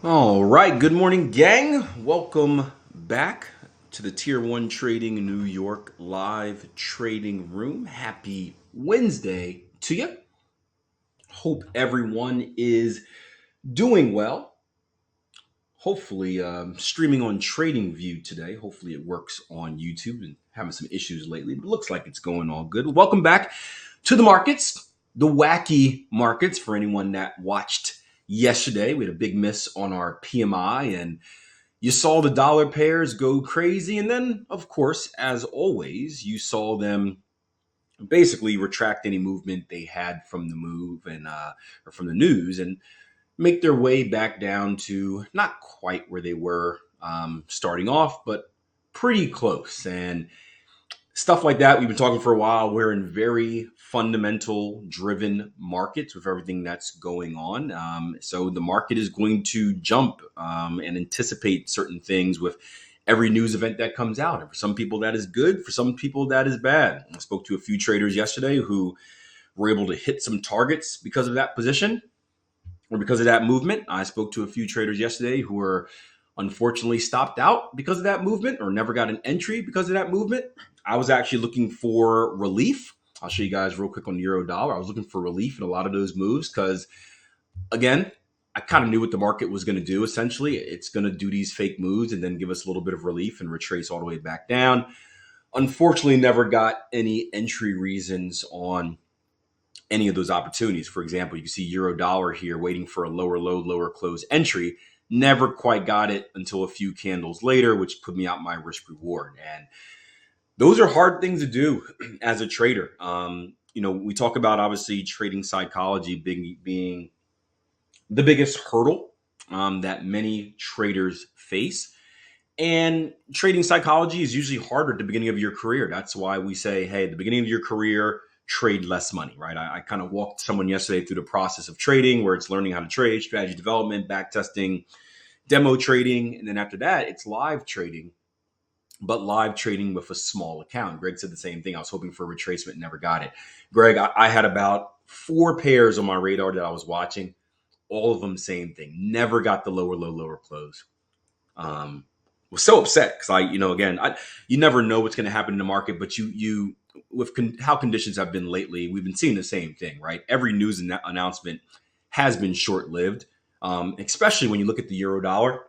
All right, good morning, gang. Welcome back to the Tier 1 Trading New York live trading room. Happy Wednesday to you. Hope everyone is doing well. Hopefully, streaming on TradingView today. Hopefully, it works on YouTube and having some issues lately, but it looks like it's going all good. Welcome back to the markets, the wacky markets for anyone that watched yesterday. We had a big miss on our PMI and you saw the dollar pairs go crazy. And then, of course, as always, you saw them basically retract any movement they had from the move and or from the news and make their way back down to not quite where they were starting off, but pretty close. And stuff like that, we've been talking for a while. We're in very fundamental driven markets with everything that's going on. So the market is going to jump and anticipate certain things with every news event that comes out. And for some people, that is good. For some people, that is bad. I spoke to a few traders yesterday who were able to hit some targets because of that position or because of that movement. I spoke to a few traders yesterday who were unfortunately stopped out because of that movement or never got an entry because of that movement. I was actually looking for relief. I'll show you guys real quick on euro dollar. I was looking for relief in a lot of those moves because, again, I kind of knew what the market was going to do. Essentially, it's going to do these fake moves and then give us a little bit of relief and retrace all the way back down. Unfortunately, never got any entry reasons on any of those opportunities. For example, you can see euro dollar here waiting for a lower low, lower close entry. Never quite got it until a few candles later, which put me out my risk reward. And those are hard things to do as a trader. We talk about obviously trading psychology being the biggest hurdle that many traders face. And trading psychology is usually harder at the beginning of your career. That's why we say, hey, at the beginning of your career, trade less money, right? I kind of walked someone yesterday through the process of trading where it's learning how to trade, strategy development, back testing, demo trading. And then after that, it's live trading, but live trading with a small account. Greg said the same thing. I was hoping for a retracement, never got it. Greg, I had about 4 pairs on my radar that I was watching. All of them, same thing. Never got the lower low, lower close. Was so upset because you never know what's going to happen in the market, but you with how conditions have been lately, we've been seeing the same thing, right? Every news announcement has been short lived, especially when you look at the euro dollar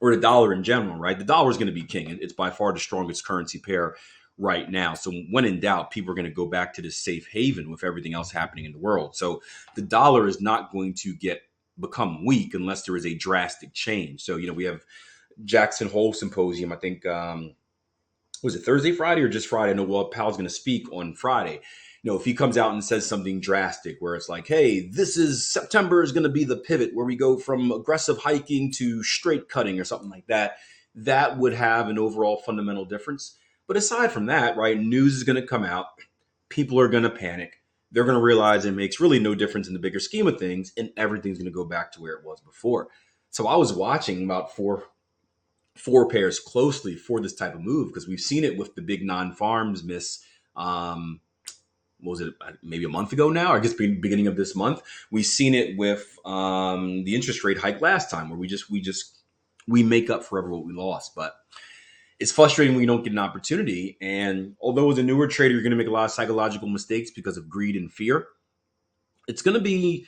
or the dollar in general, right? The dollar is going to be king. It's by far the strongest currency pair right now. So when in doubt, people are going to go back to this safe haven with everything else happening in the world. So the dollar is not going to become weak unless there is a drastic change. So, we have Jackson Hole Symposium, I think, was it Thursday, Friday, or just Friday? I know Powell's going to speak on Friday. If he comes out and says something drastic where it's like, hey, September is going to be the pivot where we go from aggressive hiking to straight cutting or something like that, that would have an overall fundamental difference. But aside from that, right, news is going to come out. People are going to panic. They're going to realize it makes really no difference in the bigger scheme of things, and everything's going to go back to where it was before. So I was watching about four pairs closely for this type of move because we've seen it with the big non-farms miss. What was it, maybe a month ago now? I guess beginning of this month. We've seen it with the interest rate hike last time where we make up forever what we lost. But it's frustrating when you don't get an opportunity. And although as a newer trader, you're going to make a lot of psychological mistakes because of greed and fear, it's going to be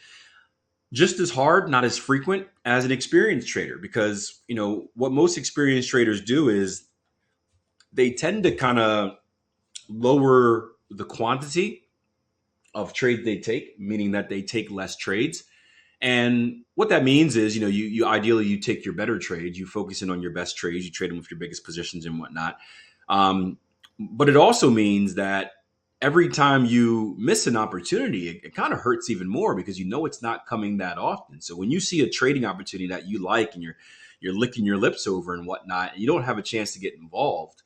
just as hard, not as frequent as an experienced trader, because what most experienced traders do is they tend to kind of lower the quantity of trades they take, meaning that they take less trades. And what that means is, you ideally you take your better trades, you focus in on your best trades, you trade them with your biggest positions and whatnot. But it also means that every time you miss an opportunity, it kind of hurts even more because it's not coming that often. So when you see a trading opportunity that you like and you're licking your lips over and whatnot, and you don't have a chance to get involved,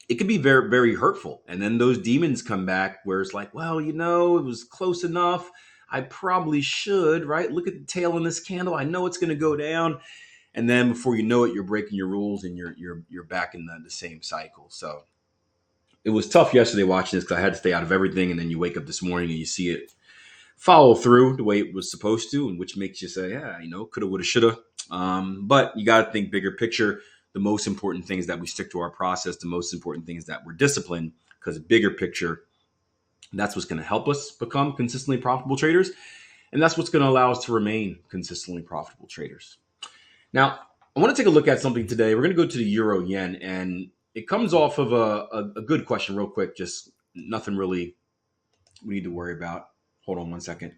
it can be very, very hurtful. And then those demons come back where it's like, well, it was close enough. I probably should, right? Look at the tail in this candle. I know it's going to go down. And then before you know it, you're breaking your rules and you're back in the same cycle. So it was tough yesterday watching this because I had to stay out of everything. And then you wake up this morning and you see it follow through the way it was supposed to, and which makes you say, yeah, coulda, woulda, shoulda. But you got to think bigger picture. The most important thing is that we stick to our process. The most important thing is that we're disciplined, because bigger picture, that's what's going to help us become consistently profitable traders. And that's what's going to allow us to remain consistently profitable traders. Now, I want to take a look at something today. We're going to go to the euro yen, and it comes off of a good question, real quick. Just nothing really we need to worry about. Hold on one second.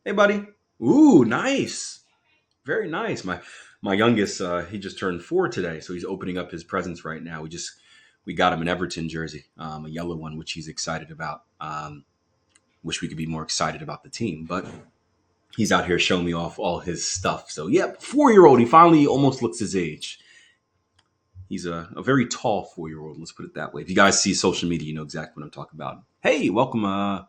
Hey, buddy. Ooh, nice. Very nice. My youngest, he just turned 4 today, so he's opening up his presents right now. We got him an Everton jersey, a yellow one, which he's excited about. Wish we could be more excited about the team, but he's out here showing me off all his stuff. So, yeah, 4-year-old. He finally almost looks his age. He's a very tall 4-year-old. Let's put it that way. If you guys see social media, you know exactly what I'm talking about. Hey, welcome on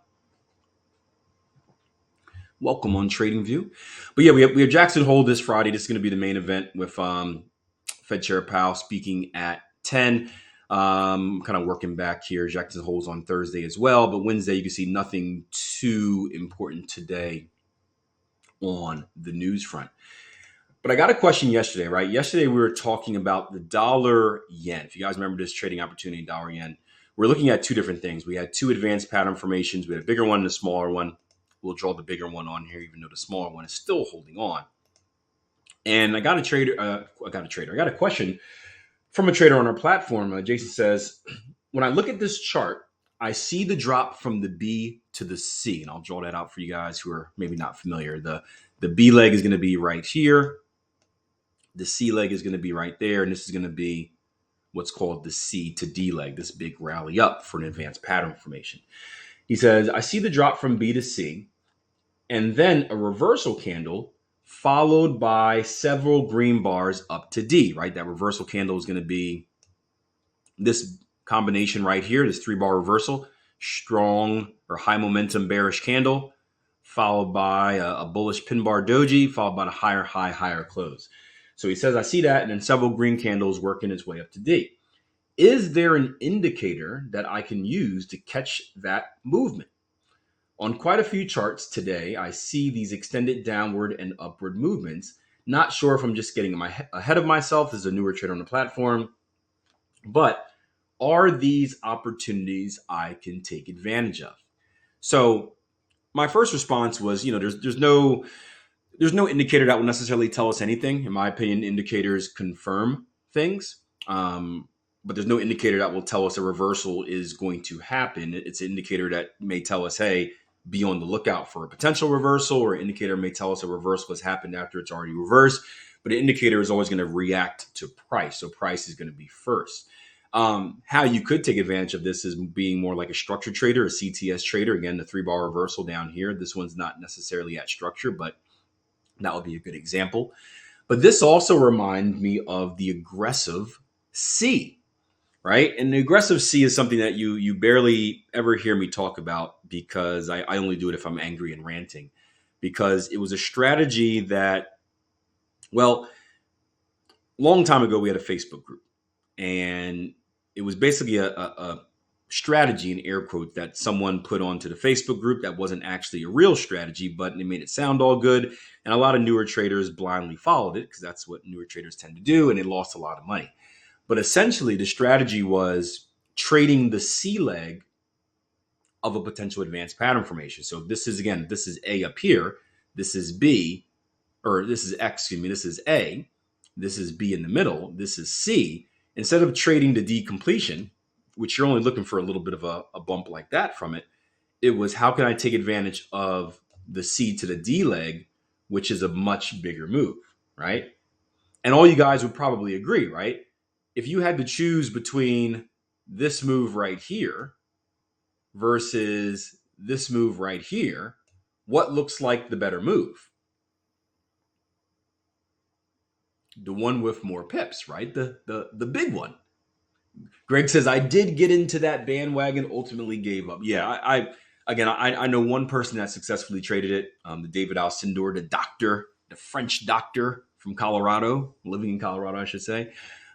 TradingView. But yeah, we have Jackson Hole this Friday. This is going to be the main event with Fed Chair Powell speaking at 10. Kind of working back here. Jackson Hole's on Thursday as well. But Wednesday, you can see nothing too important today on the news front. But I got a question yesterday, right? Yesterday, we were talking about the dollar yen. If you guys remember this trading opportunity, dollar yen, we're looking at two different things. We had two advanced pattern formations. We had a bigger one and a smaller one. We'll draw the bigger one on here, even though the smaller one is still holding on. And I got a question from a trader on our platform. Jason says, when I look at this chart, I see the drop from the B to the C. And I'll draw that out for you guys who are maybe not familiar. The B leg is going to be right here. The C leg is going to be right there. And this is going to be what's called the C to D leg, this big rally up for an advanced pattern formation. He says, I see the drop from B to C, and then a reversal candle followed by several green bars up to D, right? That reversal candle is going to be this combination right here, this 3-bar reversal, strong or high momentum bearish candle, followed by a bullish pin bar doji, followed by a higher high, higher close. So he says, I see that, and then several green candles working its way up to D. Is there an indicator that I can use to catch that movement? On quite a few charts today, I see these extended downward and upward movements. Not sure if I'm just getting ahead of myself as a newer trader on the platform, but are these opportunities I can take advantage of? So my first response was, there's no indicator that will necessarily tell us anything. In my opinion, indicators confirm things. But there's no indicator that will tell us a reversal is going to happen. It's an indicator that may tell us, hey, be on the lookout for a potential reversal, or an indicator may tell us a reversal has happened after it's already reversed. But an indicator is always going to react to price. So price is going to be first. How you could take advantage of this is being more like a structured trader, a CTS trader. Again, the 3-bar reversal down here. This one's not necessarily at structure, but that would be a good example. But this also reminds me of the aggressive C. Right. And the aggressive C is something that you barely ever hear me talk about, because I only do it if I'm angry and ranting, because it was a strategy that, well, long time ago, we had a Facebook group, and it was basically a strategy, in air quotes, that someone put onto the Facebook group that wasn't actually a real strategy, but they made it sound all good. And a lot of newer traders blindly followed it, because that's what newer traders tend to do. And they lost a lot of money. But essentially, the strategy was trading the C leg of a potential advanced pattern formation. So this is A up here. This is B, or this is X, excuse me. This is A. This is B in the middle. This is C. Instead of trading the D completion, which you're only looking for a little bit of a bump like that from it, it was, how can I take advantage of the C to the D leg, which is a much bigger move, right? And all you guys would probably agree, right? If you had to choose between this move right here versus this move right here, what looks like the better move? The one with more pips, right? The big one. Greg says, I did get into that bandwagon, ultimately gave up. Yeah, I know one person that successfully traded it, the David Alcindor, the French doctor from Colorado, living in Colorado, I should say.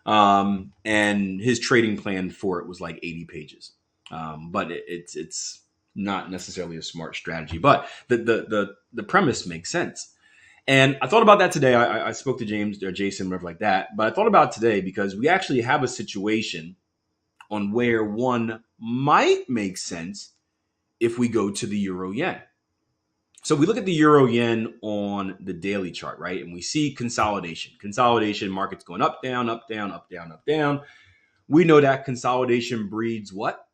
And his trading plan for it was like 80 pages. But it's not necessarily a smart strategy. But the premise makes sense. And I thought about that today. I spoke to James or Jason, whatever like that. But I thought about it today because we actually have a situation on where one might make sense if we go to the euro yen. So we look at the euro yen on the daily chart, right? And we see consolidation. Consolidation, markets going up, down, up, down, up, down, up, down. We know that consolidation breeds what?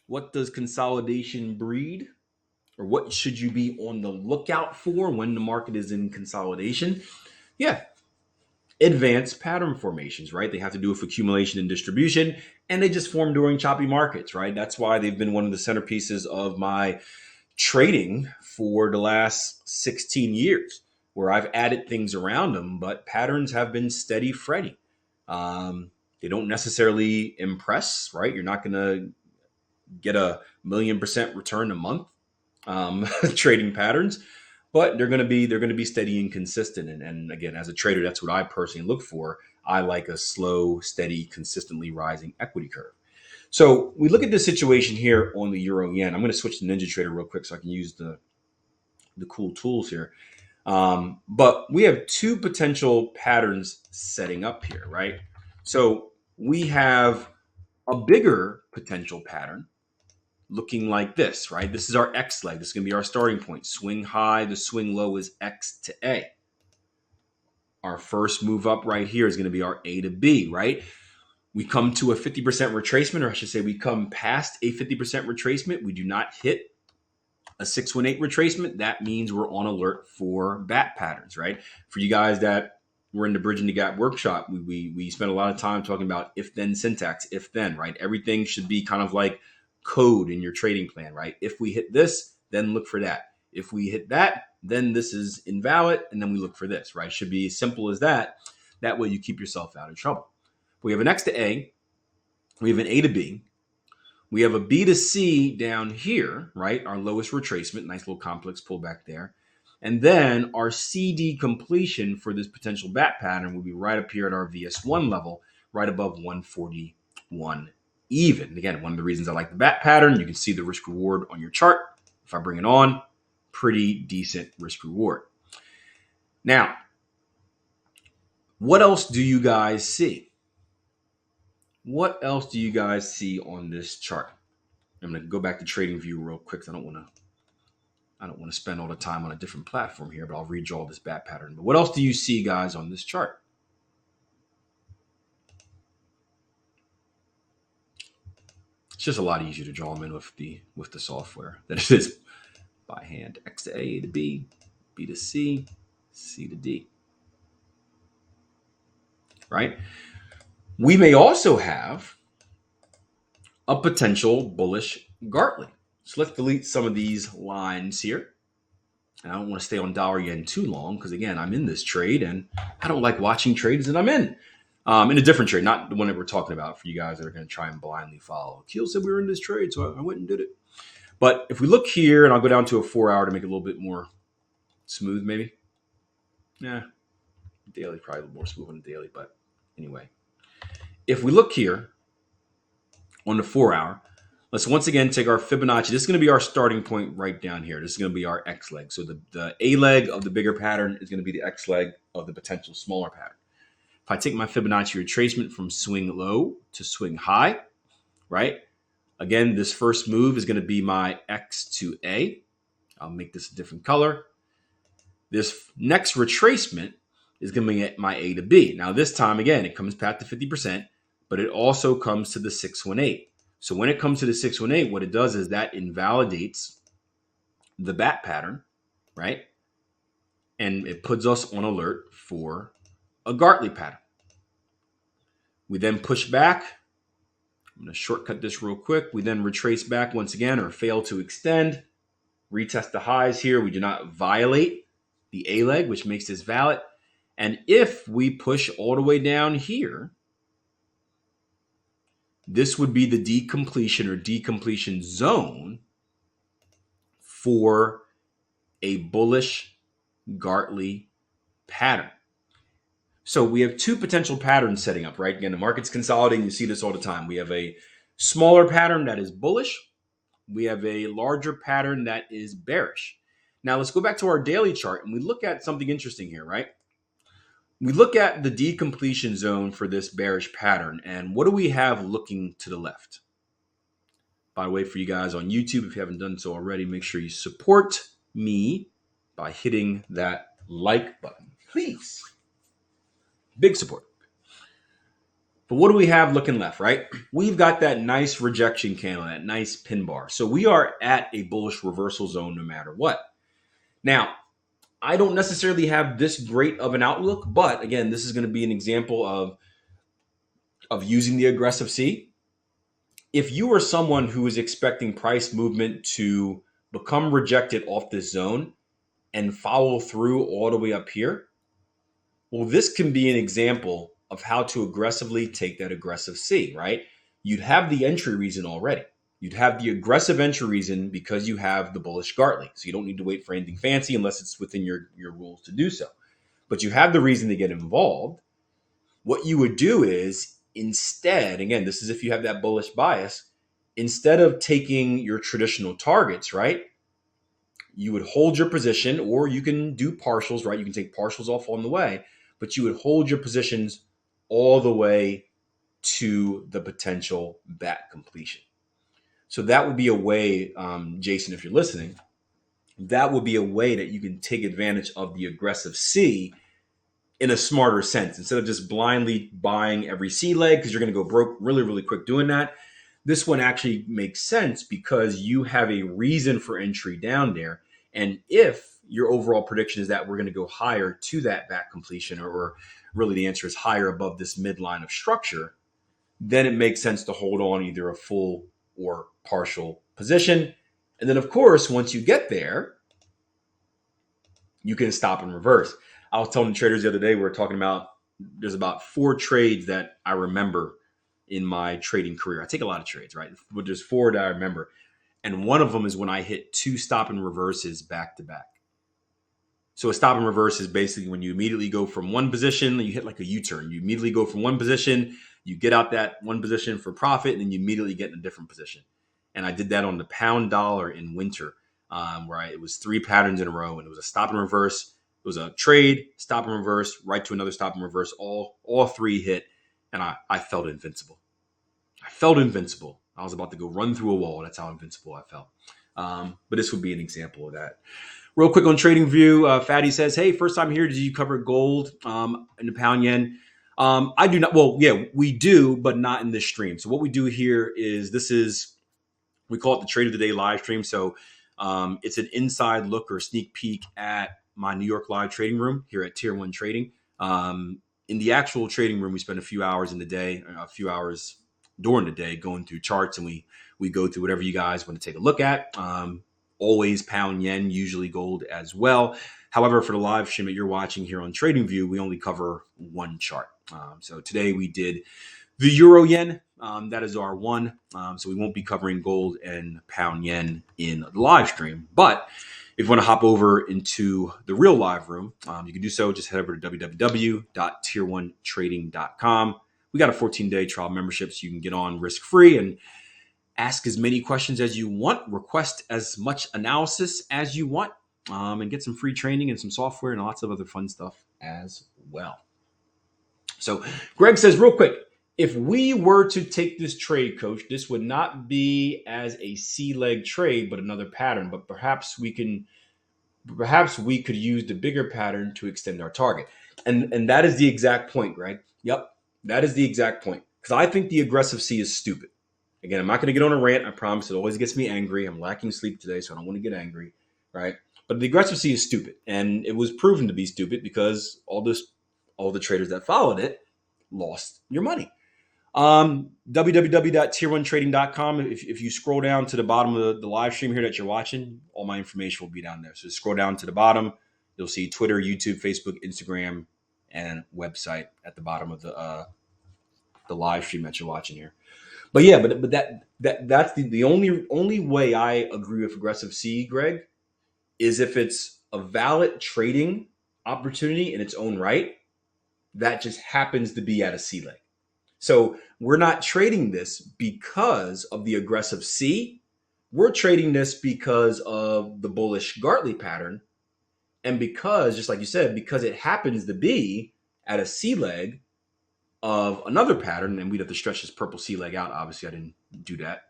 What does consolidation breed? Or what should you be on the lookout for when the market is in consolidation? Yeah, advanced pattern formations, right? They have to do with accumulation and distribution, and they just form during choppy markets, right? That's why they've been one of the centerpieces of my trading for the last 16 years, where I've added things around them, but patterns have been steady Freddy. They don't necessarily impress, right? You're not going to get a 1,000,000% return a month trading patterns, but they're going to be steady and consistent. And again, as a trader, that's what I personally look for. I like a slow, steady, consistently rising equity curve. So we look at this situation here on the euro yen. I'm going to switch to NinjaTrader real quick so I can use the cool tools here. But we have two potential patterns setting up here, right? So we have a bigger potential pattern looking like this, right? This is our X leg. This is going to be our starting point. Swing high, the swing low is X to A. Our first move up right here is going to be our A to B, right? We come to a 50% retracement, or I should say we come past a 50% retracement. We do not hit a 618 retracement. That means we're on alert for bat patterns, right? For you guys that were in the Bridging the Gap workshop, we spent a lot of time talking about if-then syntax, if-then, right? Everything should be kind of like code in your trading plan, right? If we hit this, then look for that. If we hit that, then this is invalid, and then we look for this, right? Should be as simple as that. That way you keep yourself out of trouble. We have an X to A. We have an A to B. We have a B to C down here, right? Our lowest retracement, nice little complex pullback there. And then our CD completion for this potential bat pattern will be right up here at our VS1 level, right above 141 even. Again, one of the reasons I like the bat pattern, you can see the risk reward on your chart. If I bring it on, pretty decent risk reward. Now, what else do you guys see? What else do you guys see on this chart? I'm going to go back to TradingView real quick. I don't want to spend all the time on a different platform here, but I'll read you all this bat pattern. But what else do you see, guys, on this chart? It's just a lot easier to draw them in with the software than it is by hand. X to A to B, B to C, C to D. Right? We may also have a potential bullish Gartley. So let's delete some of these lines here. And I don't want to stay on dollar yen too long because, again, I'm in this trade and I don't like watching trades that I'm in a different trade, not the one that we're talking about for you guys that are going to try and blindly follow. Keel said we were in this trade, so I went and did it. But if we look here, and I'll go down to a 4-hour to make it a little bit more smooth, maybe. Yeah, daily, probably a little more smooth on the daily. But anyway, if we look here on the 4-hour, let's once again take our Fibonacci. This is going to be our starting point right down here. This is going to be our X leg. So the A leg of the bigger pattern is going to be the X leg of the potential smaller pattern. If I take my Fibonacci retracement from swing low to swing high, right? Again, this first move is going to be my X to A. I'll make this a different color. This next retracement is going to be my A to B. Now, this time, again, it comes past the 50%, but it also comes to the 618. So when it comes to the 618, what it does is that invalidates the bat pattern, right? And it puts us on alert for a Gartley pattern. We then push back. I'm going to shortcut this real quick. We then retrace back once again or fail to extend. Retest the highs here. We do not violate the A leg, which makes this valid. And if we push all the way down here, this would be the decompletion or decompletion zone for a bullish Gartley pattern. So we have two potential patterns setting up, right? Again, the market's consolidating. You see this all the time. We have a Smaller pattern that is bullish. We have a larger pattern that is bearish. Now let's go back to our daily chart and we look at something interesting here, right? We look at the decompletion zone for this bearish pattern, and what do we have looking to the left? By the way, for you guys on YouTube, if you haven't done so already, make sure you support me by hitting that like button, please. Big support. But what do we have looking left, right? We've got that nice rejection candle, that nice pin bar. So we are at a bullish reversal zone no matter what. Now, I don't necessarily have this great of an outlook, but again, this is going to be an example of using the aggressive C. If you are someone who is expecting price movement to become rejected off this zone and follow through all the way up here, well, this can be an example of how to aggressively take that aggressive C, right? You'd have the entry reason already. You'd have the aggressive entry reason because you have the bullish Gartley. So you don't need to wait for anything fancy unless it's within your rules to do so. But you have the reason to get involved. What you would do is instead, again, this is if you have that bullish bias, instead of taking your traditional targets, right? You would hold your position, or you can do partials, right? You can take partials off on the way, but you would hold your positions all the way to the potential back completion. So that would be a way, Jason, if you're listening, that would be a way that you can take advantage of the aggressive C in a smarter sense. Instead of just blindly buying every C leg because you're going to go broke really, really quick doing that. This one actually makes sense because you have a reason for entry down there. And if your overall prediction is that we're going to go higher to that back completion, or really the answer is higher above this midline of structure, then it makes sense to hold on either a full or partial position. And then, of course, once you get there, you can stop and reverse. I was telling the traders the other day, we were talking about there's about 4 trades that I remember in my trading career. I take a lot of trades, right? But there's 4 that I remember. And one of them is when I hit 2 stop and reverses back to back. So a stop and reverse is basically when you immediately go from one position, you hit like a U-turn. You immediately go from one position, you get out that one position for profit, and then you immediately get in a different position. And I did that on the pound dollar in winter, where it was 3 patterns in a row, and it was a stop and reverse. It was a trade, stop and reverse, right to another stop and reverse. All 3 hit, and I felt invincible. I felt invincible. I was about to go run through a wall. That's how invincible I felt. But this would be an example of that. Real quick on TradingView, Fatty says, hey, first time here, did you cover gold and the pound yen? I do not. Well, yeah, we do, but not in this stream. So what we do here is we call it the Trade of the Day live stream. So it's an inside look or sneak peek at my New York live trading room here at Tier 1 Trading. In the actual trading room, we spend a few hours in the day, a few hours during the day going through charts, and we go through whatever you guys want to take a look at. Always pound yen, usually gold as well. However, for the live stream that you're watching here on TradingView, we only cover one chart. So today we did the euro yen. That is our one. So we won't be covering gold and pound yen in the live stream. But if you want to hop over into the real live room, you can do so. Just head over to www.tier1trading.com. We got a 14-day trial membership, so you can get on risk-free and ask as many questions as you want, request as much analysis as you want, and get some free training and some software and lots of other fun stuff as well. So Greg says, real quick, if we were to take this trade, Coach, this would not be as a C-leg trade, but another pattern. But perhaps we could use the bigger pattern to extend our target. And that is the exact point, Greg. Yep, that is the exact point. Because I think the aggressive C is stupid. Again, I'm not going to get on a rant. I promise. It always gets me angry. I'm lacking sleep today, so I don't want to get angry, right? But the aggressive C is stupid, and it was proven to be stupid because all the traders that followed it lost your money. www.tier1trading.com. If you scroll down to the bottom of the live stream here that you're watching, all my information will be down there. So scroll down to the bottom. You'll see Twitter, YouTube, Facebook, Instagram, and website at the bottom of the live stream that you're watching here. But yeah, but that's the only way I agree with aggressive C, Greg, is if it's a valid trading opportunity in its own right that just happens to be at a C leg. So we're not trading this because of the aggressive C. We're trading this because of the bullish Gartley pattern. And because, just like you said, because it happens to be at a C leg of another pattern, and we'd have to stretch this purple C leg out. Obviously, I didn't do that,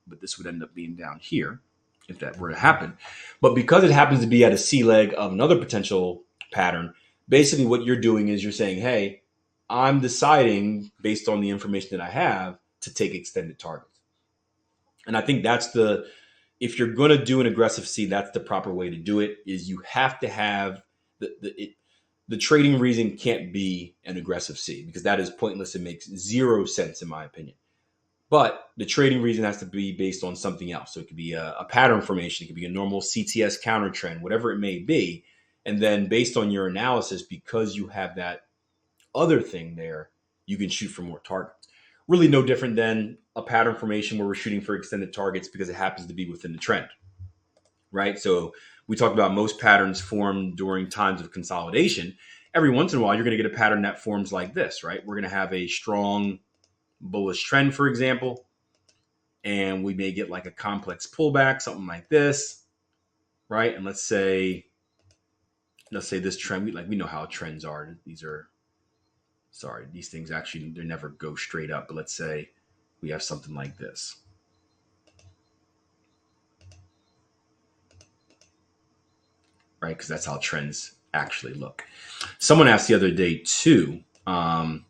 but this would end up being down here if that were to happen. But because it happens to be at a C leg of another potential pattern, basically what you're doing is you're saying, hey, I'm deciding based on the information that I have to take extended targets. And I think if you're going to do an aggressive C, that's the proper way to do it. Is you have to have the trading reason can't be an aggressive C, because that is pointless. It makes zero sense in my opinion. But the trading reason has to be based on something else. So it could be a pattern formation. It could be a normal CTS counter trend, whatever it may be. And then based on your analysis, because you have that other thing there, you can shoot for more targets. Really no different than a pattern formation where we're shooting for extended targets because it happens to be within the trend, right? So we talked about most patterns form during times of consolidation. Every once in a while, you're going to get a pattern that forms like this, right? We're going to have a strong bullish trend, for example, and we may get like a complex pullback, something like this, right? And let's say this trend, we know how trends are. These things actually, they never go straight up, but let's say we have something like this. Right? Because that's how trends actually look. Someone asked the other day too, I'll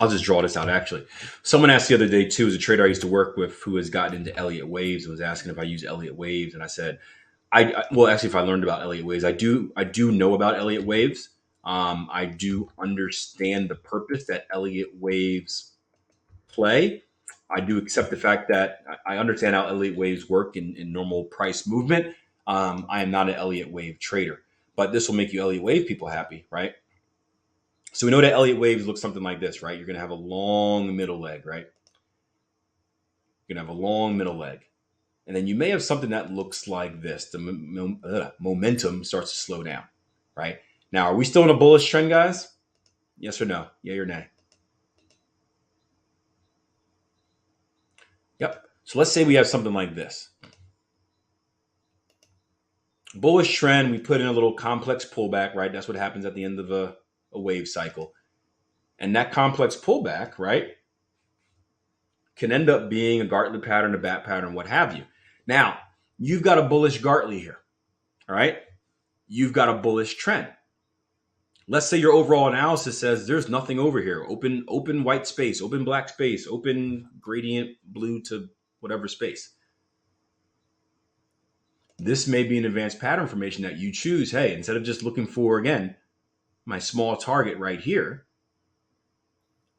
just draw this out actually. Someone asked the other day too, as a trader I used to work with who has gotten into Elliott waves and was asking if I use Elliott waves. And I said, if I learned about Elliott waves, I do know about Elliott waves. I do understand the purpose that Elliott waves play. I do accept the fact that I understand how Elliott waves work in normal price movement. I am not an Elliott wave trader, but this will make you Elliott wave people happy, right? So we know that Elliott waves look something like this, right? You're going to have a long middle leg, right? You're going to have a long middle leg. And then you may have something that looks like this. The momentum starts to slow down, right? Now, are we still in a bullish trend, guys? Yes or no? Yay or nay? Yep. So let's say we have something like this. Bullish trend, we put in a little complex pullback, right? That's what happens at the end of a wave cycle. And that complex pullback, right, can end up being a Gartley pattern, a bat pattern, what have you. Now, you've got a bullish Gartley here, all right? You've got a bullish trend. Let's say your overall analysis says there's nothing over here. Open white space, open black space, open gradient blue to whatever space. This may be an advanced pattern formation that you choose. Hey, instead of just looking for, again, my small target right here,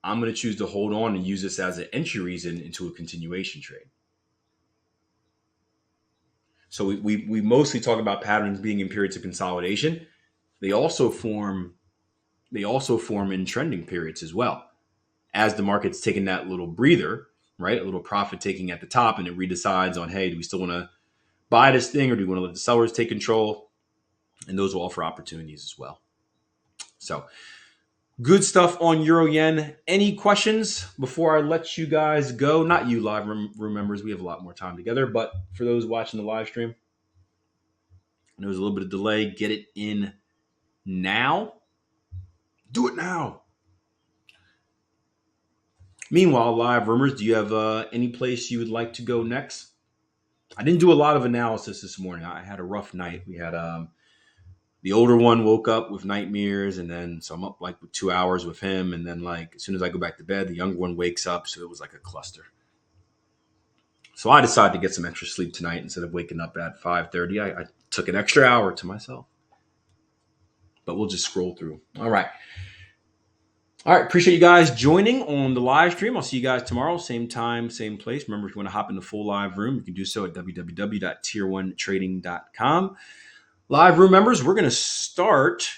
I'm going to choose to hold on and use this as an entry reason into a continuation trade. So we mostly talk about patterns being in periods of consolidation. They also form in trending periods as well. As the market's taking that little breather, right? A little profit taking at the top, and it redecides on, hey, do we still want to buy this thing or do we want to let the sellers take control? And those will offer opportunities as well. So good stuff on Euro Yen. Any questions before I let you guys go? Not you live room members. We have a lot more time together, but for those watching the live stream, there was a little bit of delay. Get it in now. Do it now. Meanwhile, live roomers, do you have any place you would like to go next? I didn't do a lot of analysis this morning. I had a rough night. We had the older one woke up with nightmares, and then so I'm up like with 2 hours with him, and then like as soon as I go back to bed, the younger one wakes up. So it was like a cluster. So I decided to get some extra sleep tonight instead of waking up at 5:30. I took an extra hour to myself. But we'll just scroll through. All right. Appreciate you guys joining on the live stream. I'll see you guys tomorrow, same time, same place. Remember, if you want to hop in the full live room, you can do so at www.tier1trading.com. Live room members, we're going to start